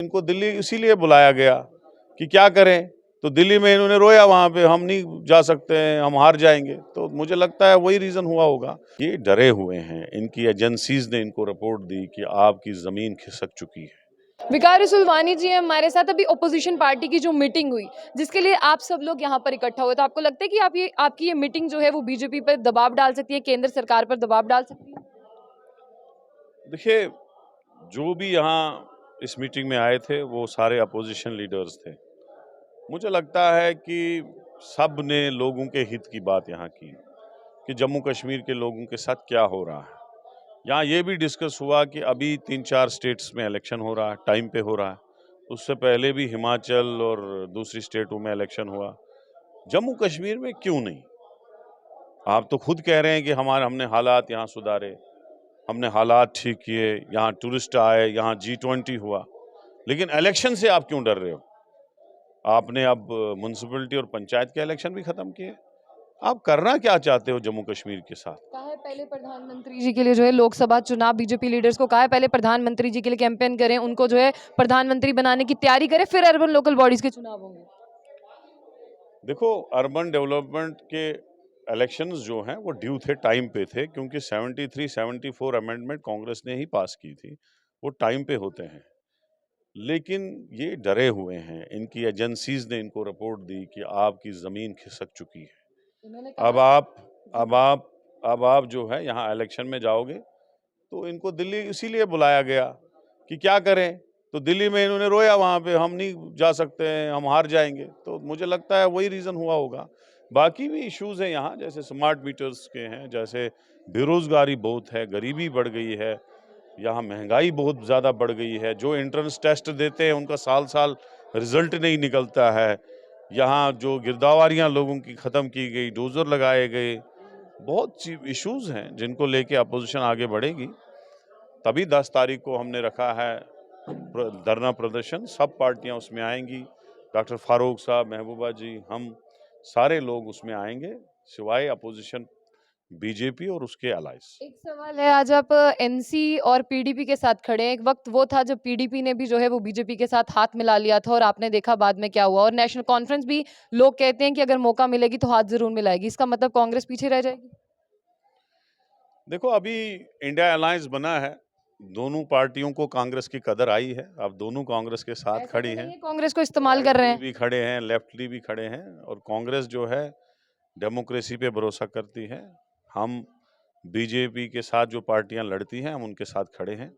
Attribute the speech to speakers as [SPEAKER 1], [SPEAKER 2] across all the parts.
[SPEAKER 1] इनको दिल्ली इसीलिए बुलाया गया कि क्या करें, तो दिल्ली में इन्होंने रोया, वहां पे हम नहीं जा सकते हैं, हम हार जाएंगे। तो मुझे लगता है वही रीजन हुआ होगा। ये डरे हुए हैं, इनकी एजेंसीज ने इनको रिपोर्ट दी कि आपकी जमीन खिसक चुकी है।
[SPEAKER 2] विकार सुलवानी जी हैं हमारे साथ। अभी ओपोजिशन पार्टी की जो मीटिंग हुई, जिसके लिए आप सब लोग यहाँ पर इकट्ठा हुए, तो आपको लगता है कि आपकी ये मीटिंग जो है वो बीजेपी पर दबाव डाल सकती है, केंद्र सरकार पर दबाव डाल सकती है?
[SPEAKER 1] देखिए, जो भी यहाँ इस मीटिंग में आए थे वो सारे अपोजिशन लीडर्स थे। मुझे लगता है कि सब ने लोगों के हित की बात यहाँ की कि जम्मू कश्मीर के लोगों के साथ क्या हो रहा है। यहाँ ये भी डिस्कस हुआ कि अभी 3-4 स्टेट्स में इलेक्शन हो रहा है, टाइम पे हो रहा है। उससे पहले भी हिमाचल और दूसरी स्टेटों में इलेक्शन हुआ। जम्मू कश्मीर में क्यों नहीं? आप तो खुद कह रहे हैं कि हमने हालात यहाँ सुधारे, हमने हालात ठीक किए, यहाँ टूरिस्ट आए, यहाँ G20 हुआ, लेकिन इलेक्शन से आप क्यों डर रहे हो? आपने अब म्युनिसिपैलिटी और पंचायत के इलेक्शन भी खत्म किए। आप करना क्या चाहते हो जम्मू कश्मीर के साथ?
[SPEAKER 2] कहा है पहले प्रधानमंत्री जी के लिए जो है लोकसभा चुनाव, बीजेपी लीडर्स को कहा है पहले प्रधानमंत्री जी के लिए कैंपेन करें, उनको जो है प्रधानमंत्री बनाने की तैयारी करें, फिर अर्बन लोकल बॉडीज के चुनाव होंगे।
[SPEAKER 1] देखो, अर्बन डेवलपमेंट के इलेक्शंस जो हैं वो ड्यू थे, टाइम पे थे, क्योंकि 73-74 अमेंडमेंट कांग्रेस ने ही पास की थी, वो टाइम पे होते हैं। लेकिन ये डरे हुए हैं, इनकी एजेंसीज ने इनको रिपोर्ट दी कि आपकी जमीन खिसक चुकी है।
[SPEAKER 2] इन्होंने
[SPEAKER 1] अब
[SPEAKER 2] कहा
[SPEAKER 1] आप अब आप अब आप जो है यहाँ इलेक्शन में जाओगे, तो इनको दिल्ली इसीलिए बुलाया गया कि क्या करें, तो दिल्ली में इन्होंने रोया, वहां पे हम नहीं जा सकते हैं, हम हार जाएंगे। तो मुझे लगता है वही रीजन हुआ होगा। बाकी भी इश्यूज हैं यहाँ, जैसे स्मार्ट मीटर्स के हैं, जैसे बेरोजगारी बहुत है, गरीबी बढ़ गई है, यहाँ महंगाई बहुत ज़्यादा बढ़ गई है। जो एंट्रेंस टेस्ट देते हैं उनका साल साल रिजल्ट नहीं निकलता है। यहाँ जो गिरदावरियाँ लोगों की ख़त्म की गई, डोजर लगाए गए, बहुत सी इश्यूज हैं जिनको लेके अपोजिशन आगे बढ़ेगी। तभी 10 तारीख को हमने रखा है धरना प्रदर्शन। सब पार्टियां उसमें आएंगी, डॉक्टर फारूक साहब, महबूबा जी, हम सारे लोग उसमें आएंगे, सिवाय अपोजिशन बीजेपी और उसके अलाइज।
[SPEAKER 2] एक सवाल है, आज आप एनसी और पीडीपी के साथ खड़े हैं। एक वक्त वो था जब पीडीपी ने भी जो है वो बीजेपी के साथ हाथ मिला लिया था, और आपने देखा बाद में क्या हुआ। और नेशनल कॉन्फ्रेंस भी लोग कहते हैं कि अगर मौका मिलेगी तो हाथ जरूर मिलाएगी। इसका मतलब कांग्रेस पीछे रह जाएगी?
[SPEAKER 1] देखो, अभी इंडिया अलायंस बना है, दोनों पार्टियों को कांग्रेस की कदर आई है, अब दोनों कांग्रेस के साथ
[SPEAKER 2] ऐसा
[SPEAKER 1] खड़ी
[SPEAKER 2] तो नहीं
[SPEAKER 1] हैं।
[SPEAKER 2] है कांग्रेस को इस्तेमाल कर रहे हैं?
[SPEAKER 1] भी खड़े हैं, लेफ्टली भी खड़े हैं, और कांग्रेस जो है डेमोक्रेसी पे भरोसा करती है। हम बीजेपी के साथ जो पार्टियां लड़ती हैं, हम उनके साथ खड़े हैं,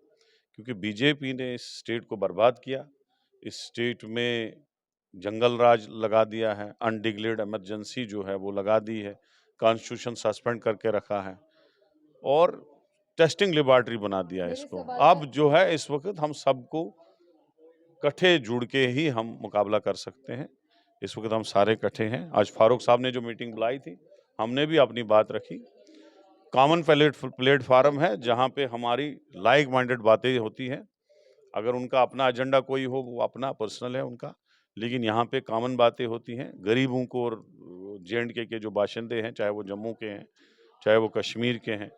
[SPEAKER 1] क्योंकि बीजेपी ने इस स्टेट को बर्बाद किया। इस स्टेट में जंगल राज लगा दिया है, अनडिक्लेयर्ड इमरजेंसी जो है वो लगा दी है, कॉन्स्टिट्यूशन सस्पेंड करके रखा है, और टेस्टिंग लेबॉर्ट्री बना दिया है
[SPEAKER 2] मेरे
[SPEAKER 1] इसको।
[SPEAKER 2] सवाल
[SPEAKER 1] अब जो है इस वक्त हम सबको इकट्ठे जुड़ के ही हम मुकाबला कर सकते हैं। इस वक्त हम सारे इकट्ठे हैं। आज फारूक साहब ने जो मीटिंग बुलाई थी, हमने भी अपनी बात रखी। कॉमन प्लेटफार्म है जहाँ पे हमारी लाइक माइंडेड बातें होती हैं। अगर उनका अपना एजेंडा कोई हो, वो अपना पर्सनल है उनका, लेकिन यहाँ पे कॉमन बातें होती हैं। गरीबों को और J&K के जो बाशिंदे हैं, चाहे वो जम्मू के हैं, चाहे वो कश्मीर के हैं,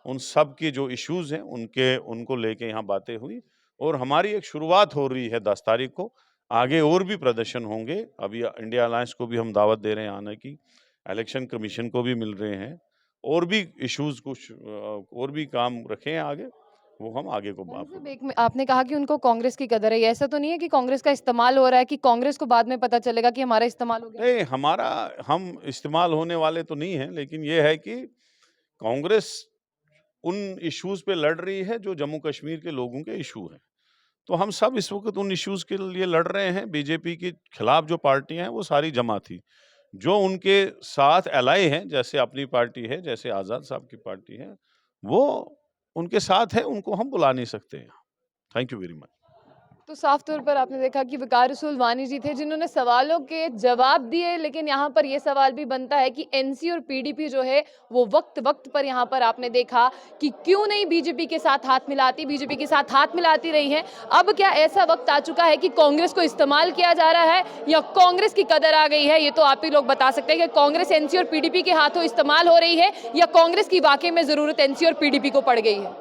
[SPEAKER 1] उन सब के जो इश्यूज हैं उनको लेके यहाँ बातें हुई, और हमारी एक शुरुआत हो रही है 10 तारीख को। आगे और भी प्रदर्शन होंगे। अभी इंडिया अलायंस को भी हम दावत दे रहे हैं आने की, इलेक्शन कमीशन को भी मिल रहे हैं, और भी इश्यूज कुछ और भी काम रखे हैं आगे, वो हम आगे को
[SPEAKER 2] साहब, एक में आपने कहा कि उनको कांग्रेस की कदर है। ऐसा तो नहीं है कि कांग्रेस का इस्तेमाल हो रहा है, कि कांग्रेस को बाद में पता चलेगा कि हमारा इस्तेमाल हो गया?
[SPEAKER 1] नहीं, हम इस्तेमाल होने वाले तो नहीं हैं, लेकिन ये है कि कांग्रेस उन इश्यूज पे लड़ रही है जो जम्मू कश्मीर के लोगों के इशू हैं। तो हम सब इस वक्त उन इश्यूज के लिए लड़ रहे हैं। बीजेपी के खिलाफ जो पार्टियां हैं वो सारी जमा थी। जो उनके साथ एलाई हैं, जैसे अपनी पार्टी है, जैसे आज़ाद साहब की पार्टी है, वो उनके साथ है, उनको हम बुला नहीं सकते हैं। Thank you very much.
[SPEAKER 2] तो साफ तौर पर आपने देखा कि विकार सुलवानी जी थे जिन्होंने सवालों के जवाब दिए, लेकिन यहाँ पर यह सवाल भी बनता है कि एनसी और पीडीपी जो है वो वक्त वक्त पर यहाँ पर आपने देखा कि क्यों नहीं बीजेपी के साथ हाथ मिलाती, बीजेपी के साथ हाथ मिलाती रही हैं। अब क्या ऐसा वक्त आ चुका है कि कांग्रेस को इस्तेमाल किया जा रहा है, या कांग्रेस की कदर आ गई है? ये तो आप ही लोग बता सकते हैं कि कांग्रेस एनसी और पीडीपी के हाथों इस्तेमाल हो रही है, या कांग्रेस की वाकई में जरूरत एनसी और पीडीपी को पड़ गई है।